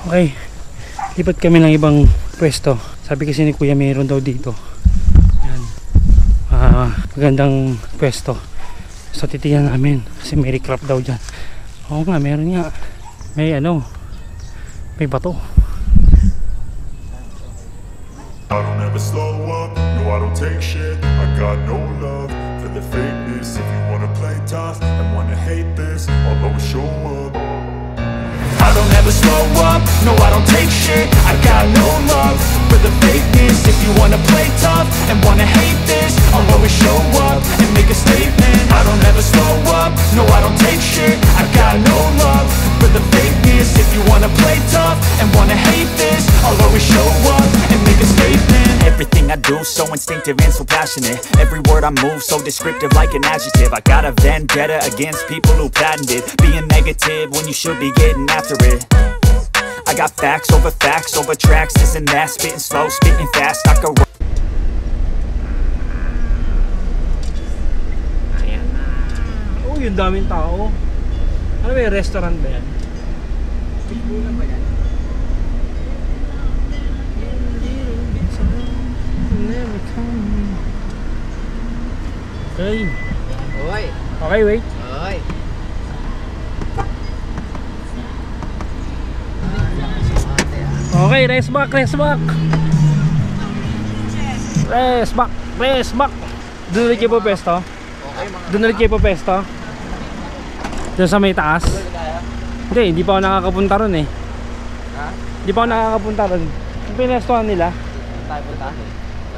Okay, lipat kami ng ibang pwesto. Sabi kasi ni kuya mayroon daw dito. Yan. Magandang pwesto. So titingnan namin kasi may recraft daw dyan. Oo nga, meron nga. May ano, may bato. I don't ever slow up, no I don't take shit. I got no love for the fakeness. If you wanna play tough and wanna hate this, I'll always show up. I don't ever slow up, no I don't take shit. I got no love for the fakeness. If you wanna play tough and wanna hate this, I'll always show up and make a statement. I don't ever slow up, no I don't take shit. I got no love for the fakeness. If you wanna play tough and wanna hate this, I'll always show up and make a statement. Everything I do so instinctive and so passionate. Every word I move so descriptive like an adjective. I got a vendetta against people who patented being negative when you should be getting after it. I got facts over tracks, this and that. Spitting slow, spitting fast, I could. Ayan na. Oh, yung daming tao. Ano ba yung restaurant ba yan? Pigbulan ba yan? Okay. Oy. Okay, wait. Oy. Okay, rest back, rest back. Rest back, rest back. Doon ulit kayo po pesto? Doon ulit kayo po pesto? Doon sa may taas? Hindi pa ako nakakapunta ron eh. Ha? Hindi pa ako nakakapunta ron. Yung pinestohan nila? Tayo punta?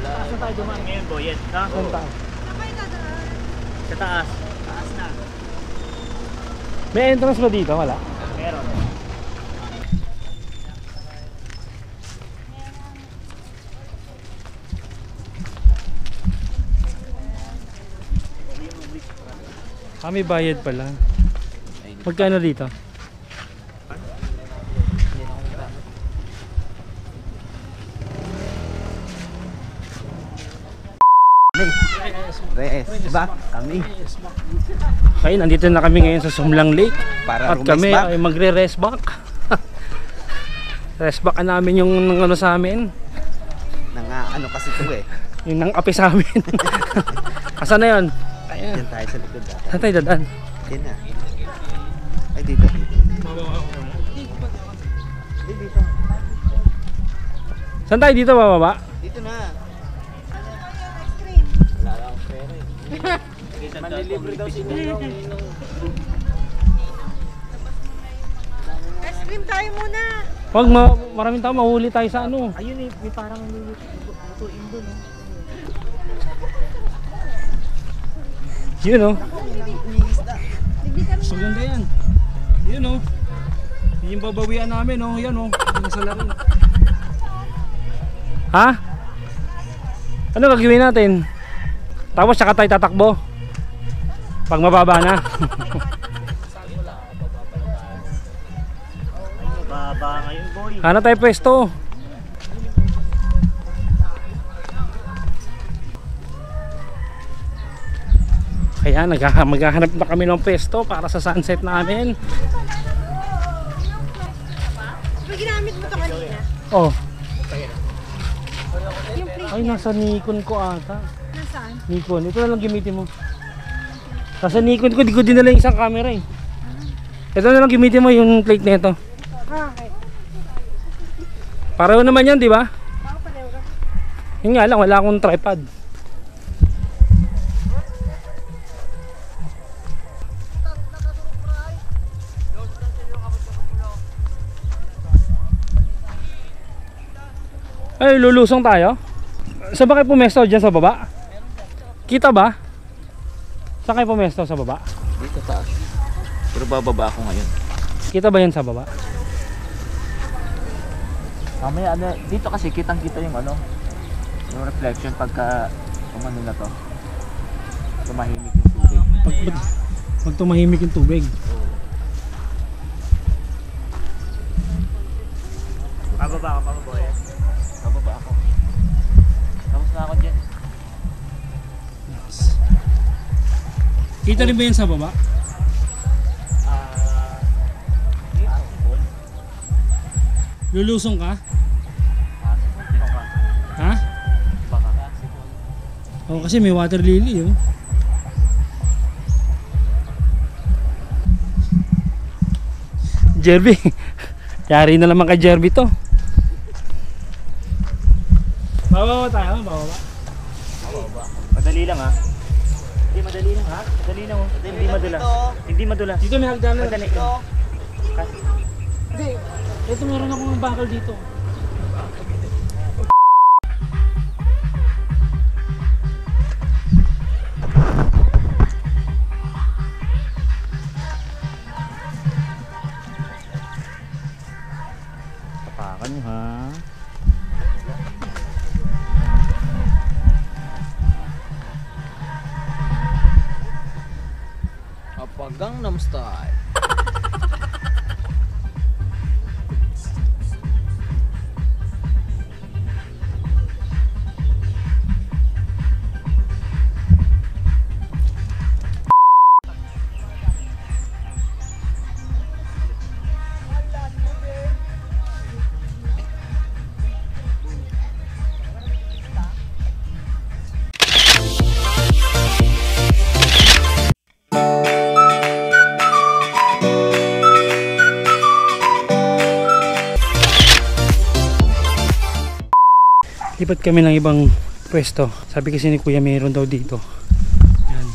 Saan tayo dumaan ngayon, Boyet? Ha? Saan tayo? Sa taas. Taas na. May entrance ba dito? Wala? Meron. May bayad pala. Magkano dito? Back kami. Okay, nandito na kami ngayon sa Sumlang Lake. Para at kami back. ay magre-rest back. Rest back namin yung ano sa amin. Ano kasi ito eh. Yung nang-api sa amin. Asan na yun? Ayan. Diyan tayo sa likod. Saan tayo dadaan? Diyan na. Ay dito. Dito. Saan tayo dito bababa? Dito na. Wala lang pera eh. Manlilibre daw si Ninong. Ice cream tayo muna. Pag maraming tao mahuli tayo sa ano. Ayun eh, may parang lutuin doon. Yun o. So ganda yan. Yun o. Yung babawian namin o. Yan o. Yung sa laro. Ha? Ano gagawin natin? Tapos saka tayo tatakbo pag mababa na. Baba ngayon, boy. Ano tayo pwesto? Kaya maghahanap na kami ng pwesto para sa sunset namin. May ginamit mo ito kanina? Oh, Yung plate ay nasa Nikon ko ata. nasaan? Nikon, ito na lang gamitin mo. Nasa Nikon ko, di ko dinala yung isang camera eh. Ito na lang gamitin mo yung plate nito. Okay. Pareho naman yan, di ba? Baka pareho ka. Yun nga lang, wala akong tripod. Ay, lulusong tayo? Saan ba kayo pumesto? Diyan sa baba? Kita ba? Saan kayo pumesto? Sa baba? Dito taas. Pero bababa ako ngayon. Kita ba yan sa baba? Mamaya dito kasi kitang-kita yung yung reflection pagka umano na to. Tumahimik yung tubig. Pag tumahimik yung tubig. Pababa ka pa, Boyet. Bababa ako. Tapos na ako dyan. Kita rin ba yan sa baba? Lulusong ka? Ha? Oo, kasi may water lily oh. Jerby. Yari na naman kay Jerby to. Bababa tayo, bababa. Madali lang ha. Hindi, madali lang ha. Madali lang oh. Hindi madula. Hindi madula. Dito may hagdanan. Madali. Hindi. Ito meron akong bakal dito. Tapakan nyo ha. Gangnam Style. Lipat kami ng ibang pwesto. Sabi kasi ni Kuya mayroon daw dito. Yan.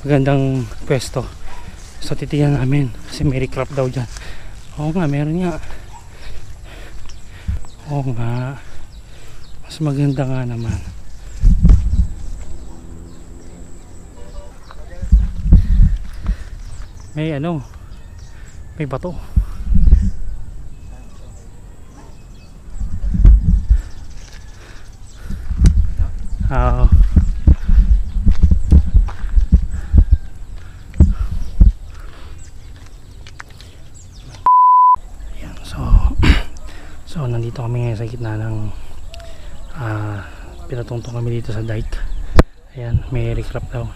Magandang pwesto. So titingnan namin kasi may recrap daw dyan. Oo nga, meron nga. Oo nga. Mas maganda nga naman. May ano, may bato. Oo. Ayan, so nandito kami ngayon sa gitna ng pinatungtong kami dito sa dike. Ayan, may recrap daw.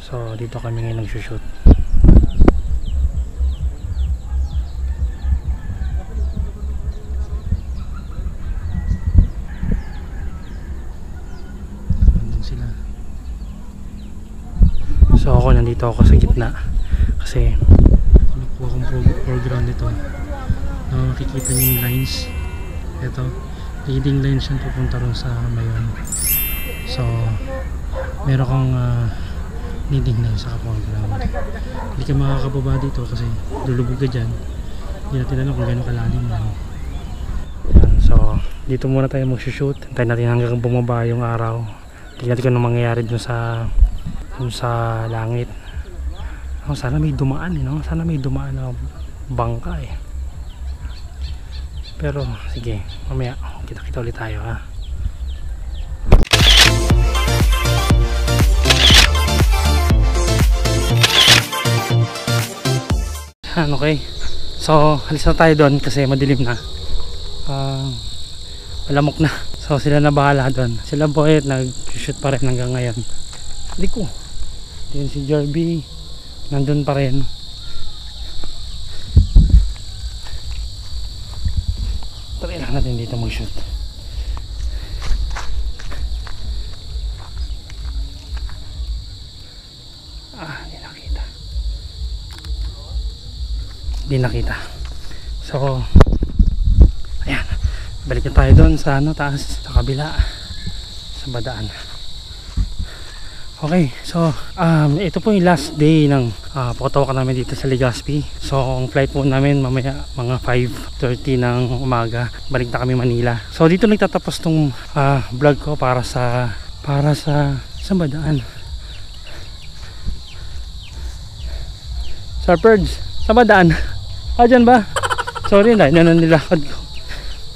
So dito kami ngayon nagsushoot. So ako nandito ako sa gitna kasi nakuha kong foreground dito. Makikita niyo yung lines. Ito, leading lines yan pupunta ron sa mayon. So meron kang leading lines sa foreground. Hindi ka makakababa dito kasi lulubog ka dyan. Hindi natin alam kung gano'ng kalalim yan. Yan, so dito muna tayo mag-shoot. Hintayin natin hanggang bumaba yung araw. Tingnan natin kung anong mangyayari dun sa langit. Oh, sana may dumaan no? Sana may dumaan na bangka eh. Pero sige, mamaya kita-kita ulit tayo ha. Okay. So alis na tayo doon kasi madilim na. Malamok na. So sila na bahala doon. Sila boy nag-shoot pa rin hanggang ngayon. Hindi ko. Yan si Jerby nandun pa rin. Try lang natin dito mag-shoot. Hindi nakita. So ayan, balik na tayo doon sa taas, sa kabila, sa badaan. Okay, so ito po yung last day ng pagkatawakan namin dito sa Legazpi. So ang flight po namin mamaya mga 5:30 ng umaga, balik na kami Manila. So dito nagtatapos tong vlog ko para sa badaan. Sir Perds, sa badaan. Dyan ba? Sorry na, nilakad ko.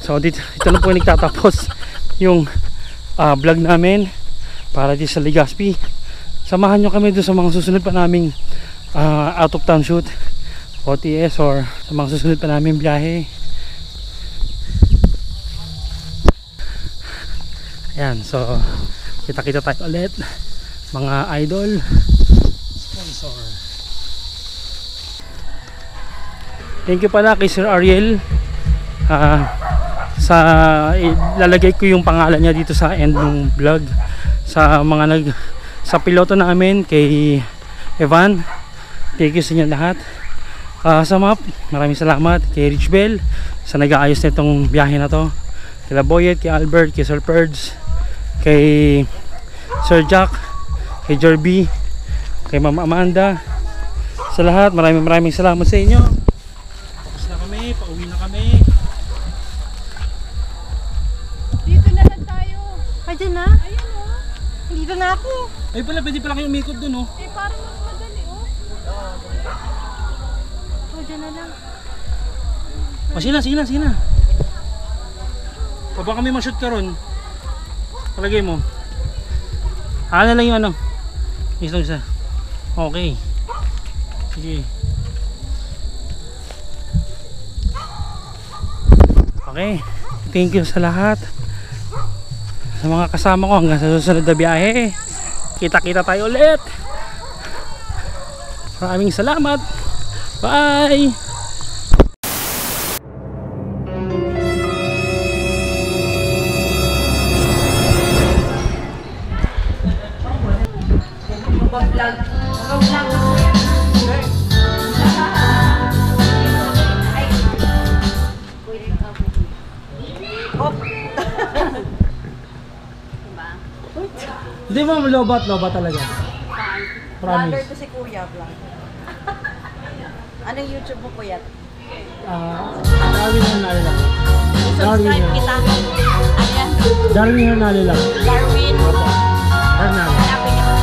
So dito na po nagtatapos yung vlog namin para di sa Legazpi. Samahan nyo kami doon sa mga susunod pa naming out of town shoot, OTS, or sa mga susunod pa naming biyahe. Ayan, so kita-kita tayo ulit mga idol. Sponsor. Thank you pala kay Sir Ariel. Lalagay ko yung pangalan niya dito sa end ng vlog. Sa mga sa piloto namin, kay Evan, thank you sa inyo lahat. Sa map, maraming salamat kay Rich Bell sa nag-aayos nitong biyahe na to, kay Boyet, kay Albert, kay Sir Perds, kay Sir Jack, kay Jerby, kay Ma'am Amanda, sa lahat maraming salamat sa inyo. Tapos na kami, pauwi na kami. Dito na lang tayo. Ay, dyan na? Ayan o. Dito na ako. Ay pala, pwede pala kayo umikot dun oh. Eh, parang mas madali o. O, dyan na lang. O sige na. O baka may ma-shoot ka ron. Palagay mo. Ano lang yung ano. Isa. Okay. Sige. Okay. Thank you sa lahat. Sa mga kasama ko hanggang sa susunod na biyahe. Kita-kita tayo ulit. Maraming salamat. Bye! Hindi mo lobat talaga. Vlogger Promise. ko si Kuya Vlog. Anong YouTube mo, Kuya? Darwin Hernale lang. Subscribe kita. Ayan. Darwin Hernale lang. Darwin. Hernale. Hanapin niyo.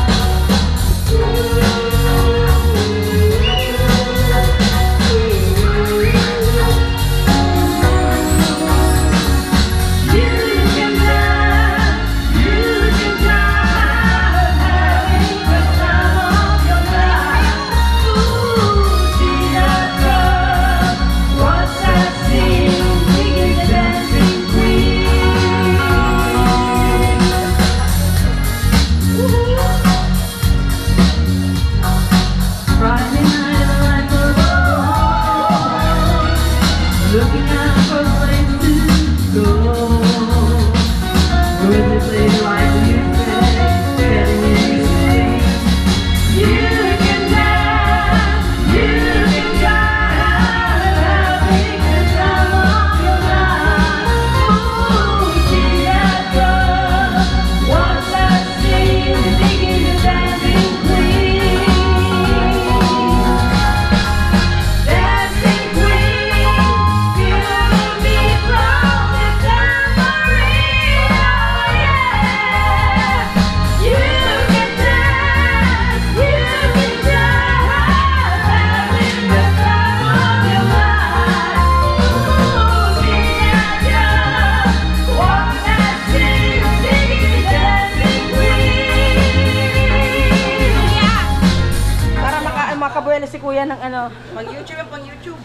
Si Kuya ng ano, pang-YouTube.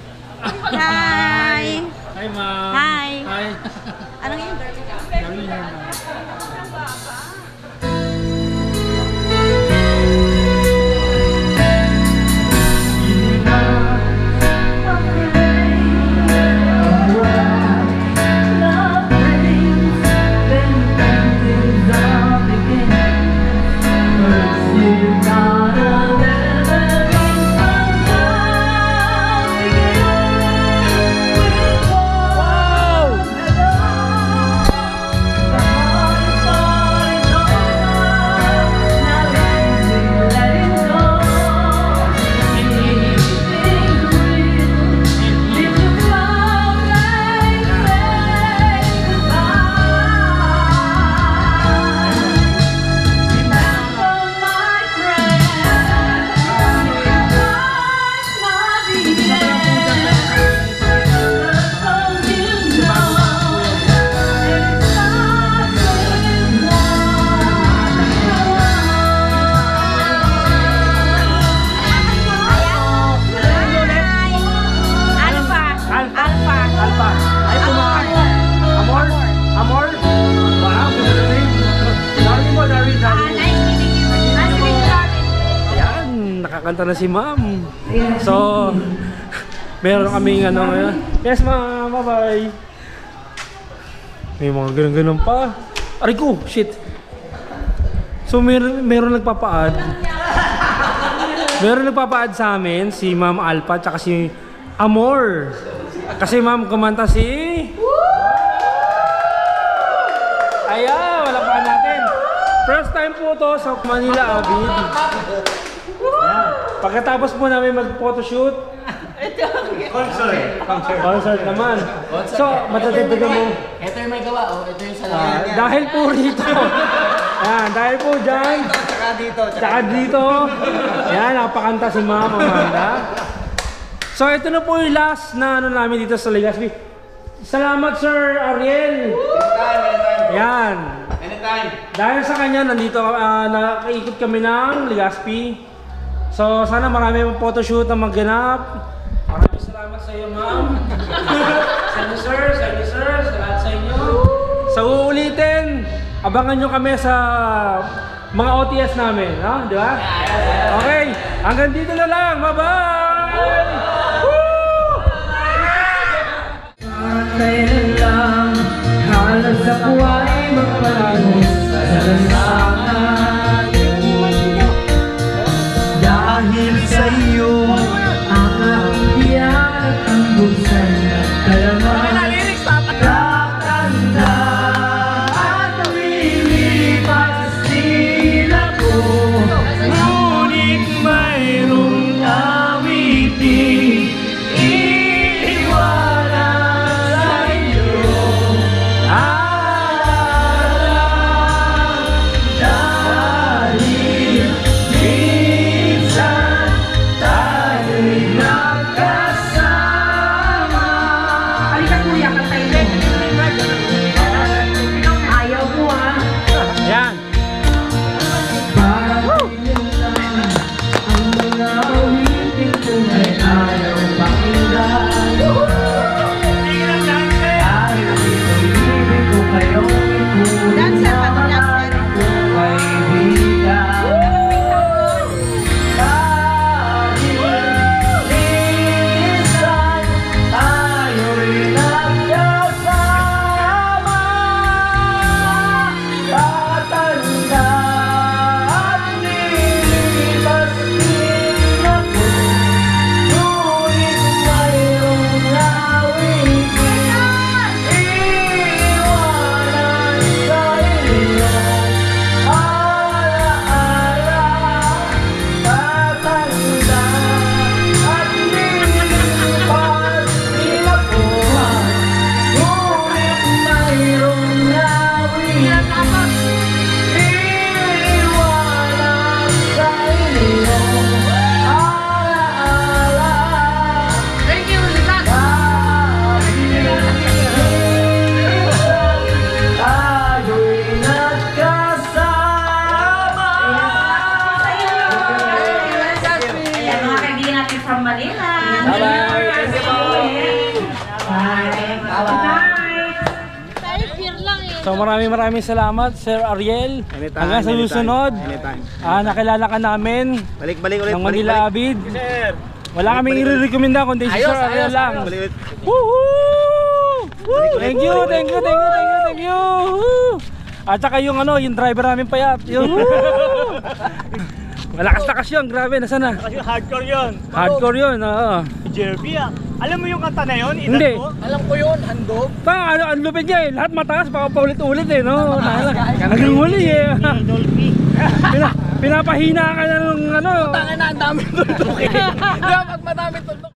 Hi! Hi ma'am. Hi. Hi. Anong yun? Darwin Hernale. Kanta na si ma'am. So Meron kaming ano ngayon. Yes ma'am, bye-bye. May mga ganun-ganun pa. Aray ko, shit. So meron nagpapaad. Meron nagpapaad sa amin, si Ma'am Alpa tsaka si Amor. Kasi ma'am kumanta si... Ayan, wala pa natin. First time po to sa Manila Avid. Ayan. Pagkatapos po namin mag-photoshoot. Concert naman. So, matadagdagan mo. Ito yung may gawa, oh. Ito yung salamin. Dahil po rito. Ayan, dahil po dyan. Tsaka dito. Ayan, napakanta si Ma'am Amanda. So, ito na po yung last na ano namin dito sa Legazpi. Salamat Sir Ariel. Ayan. Anytime. Dahil sa kanya, nandito, nakaikot kami ng Legazpi. So, sana marami mong photoshoot na magganap. Maraming salamat sa iyo, ma'am. Sa inyo, sir. Sa lahat sa inyo. Sa uulitin, abangan nyo kami sa mga OTS namin. No? Di ba? Okay. Hanggang dito na lang. Bye-bye! Kailan lang, halos ako ay magpalanos sa lansangan. Dahil sa iyo, ang aking biyak at ang buksan at kalaman. Tatanda at lumilipas din ako, ngunit mayroong awitin iiwanan sa iyo. Dahil minsan tayo'y nagkasama. Halika kuya, kantayin mo. Ayaw mo ah. Yan. Parang ganyan lang ang mga awitin kung ay ayaw pakinggan. Dahil ito'y ibig ko kayong ikulang kung kaibigan. Dahil minsan tayo'y nagkasama. Tatanda at lilipas din ako, ngunit mayroong awitin iiwanan sa iyo. Alaala, tatanda at lilipas din ako, ngunit mayroong awitin iiwanan sa iyo. Alaala, thank you, tayo'y nagkasama. Ayan, mga kaibigan natin from Manila. Bye-bye. So maraming salamat Sir Ariel. Hanggang sa susunod. Nakilala ka namin Balik-balik ulit. ng Manila Avid. Wala kaming i-recommenda kundi si Sir Ariel lang. Woohoo! Woo! Thank you. Woo! At saka yung yung driver namin payat. Yung malakas-lakas yun, grabe, nasaan na? Kasi hardcore yun. Hardcore yun, oo. Jerby ah. Alam mo yung kanta na yun? Hindi. Alam ko yun, handog. Ang lupit niya eh, lahat mataas, baka paulit-ulit eh, no? Hanggang huli eh. Dolphy. Pinapahina ka na ng Tangin na, ang daming tuldok eh. Di ba pag madaming tuldok?